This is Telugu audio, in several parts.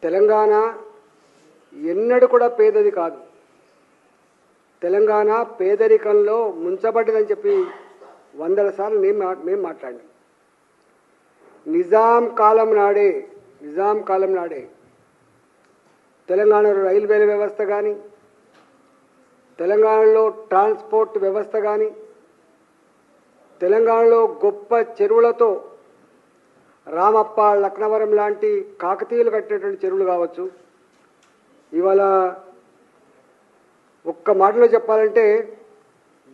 తెలంగాణ ఎన్నడూ కూడా పేదది కాదు. తెలంగాణ పేదరికంలో ముంచబడ్డదని చెప్పి వందల సార్లు మేము మాట్లాడినాం. నిజాం కాలం నాడే తెలంగాణలో రైల్వేల వ్యవస్థ కానీ, తెలంగాణలో ట్రాన్స్పోర్ట్ వ్యవస్థ కానీ, తెలంగాణలో గొప్ప చెరువులతో రామప్ప, లక్నవరం లాంటి కాకతీయులు కట్టినటువంటి చెరువులు కావచ్చు. ఇవాళ ఒక్క మాటలో చెప్పాలంటే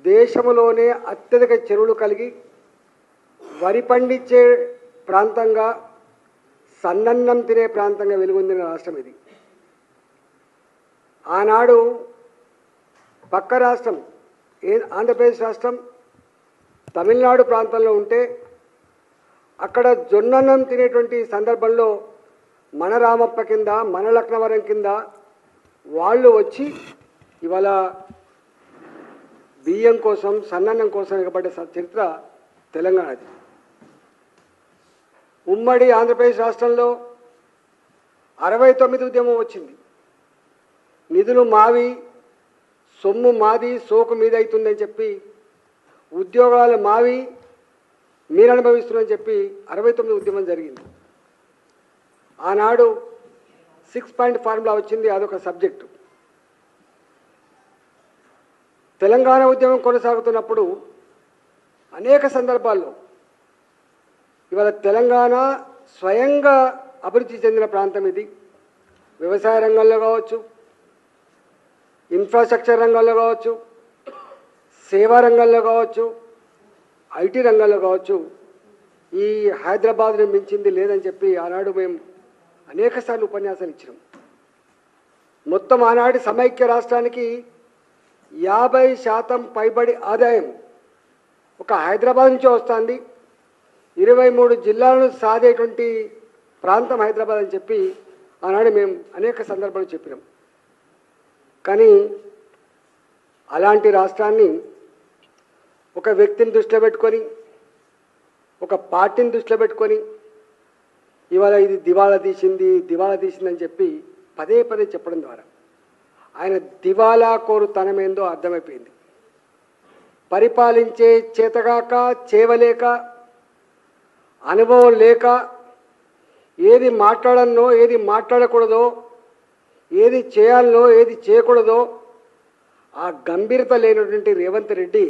దేశంలోనే అత్యధిక చెరువులు కలిగి వరి పండించే ప్రాంతంగా, సన్నన్నం తినే ప్రాంతంగా వెలుగొందిన రాష్ట్రం ఇది. ఆనాడు పక్క రాష్ట్రం ఆంధ్రప్రదేశ్ రాష్ట్రం తమిళనాడు ప్రాంతంలో ఉంటే అక్కడ జొన్నన్నం తినేటువంటి సందర్భంలో మన రామప్ప కింద, మన లక్నవరం కింద వాళ్ళు వచ్చి ఇవాళ బియ్యం కోసం, సన్నన్నం కోసం ఎగబడ్డ చరిత్ర తెలంగాణది. ఉమ్మడి ఆంధ్రప్రదేశ్ రాష్ట్రంలో 69 ఉద్యమం వచ్చింది. నిధులు మావి, సొమ్ము మాది, సోకు మీద అవుతుందని చెప్పి, ఉద్యోగాలు మావి, మీరు అనుభవిస్తున్నారని చెప్పి 69 ఉద్యమం జరిగింది. ఆనాడు 6 పాయింట్ ఫార్ములా వచ్చింది, అదొక సబ్జెక్టు. తెలంగాణ ఉద్యమం కొనసాగుతున్నప్పుడు అనేక సందర్భాల్లో ఇవాళ తెలంగాణ స్వయంగా అభివృద్ధి చెందిన ప్రాంతం ఇది. వ్యవసాయ రంగంలో కావచ్చు, ఇన్ఫ్రాస్ట్రక్చర్ రంగంలో కావచ్చు, సేవా రంగంలో కావచ్చు, ఐటీ రంగంలో కావచ్చు, ఈ హైదరాబాద్ని మించింది లేదని చెప్పి ఆనాడు మేము అనేకసార్లు ఉపన్యాసాలు ఇచ్చినాం. మొత్తం ఆనాటి సమైక్య రాష్ట్రానికి 50% పైబడి ఆదాయం ఒక హైదరాబాద్ నుంచే వస్తుంది. 23 జిల్లాలను సాధేటువంటి ప్రాంతం హైదరాబాద్ అని చెప్పి ఆనాడు మేము అనేక సందర్భాలు చెప్పినాం. కానీ అలాంటి రాష్ట్రాన్ని ఒక వ్యక్తిని దృష్టిలో పెట్టుకొని, ఒక పార్టీని దృష్టిలో పెట్టుకొని ఇవాళ ఇది దివాళా తీసిందని చెప్పి పదే పదే చెప్పడం ద్వారా ఆయన దివాలా కోరుతనమేందో అర్థమైపోయింది. పరిపాలించే చేతగాక, చేవలేక, అనుభవం లేక, ఏది మాట్లాడనో, ఏది మాట్లాడకూడదో, ఏది చేయాలనో, ఏది చేయకూడదో ఆ గంభీరత లేనటువంటి రేవంత్ రెడ్డి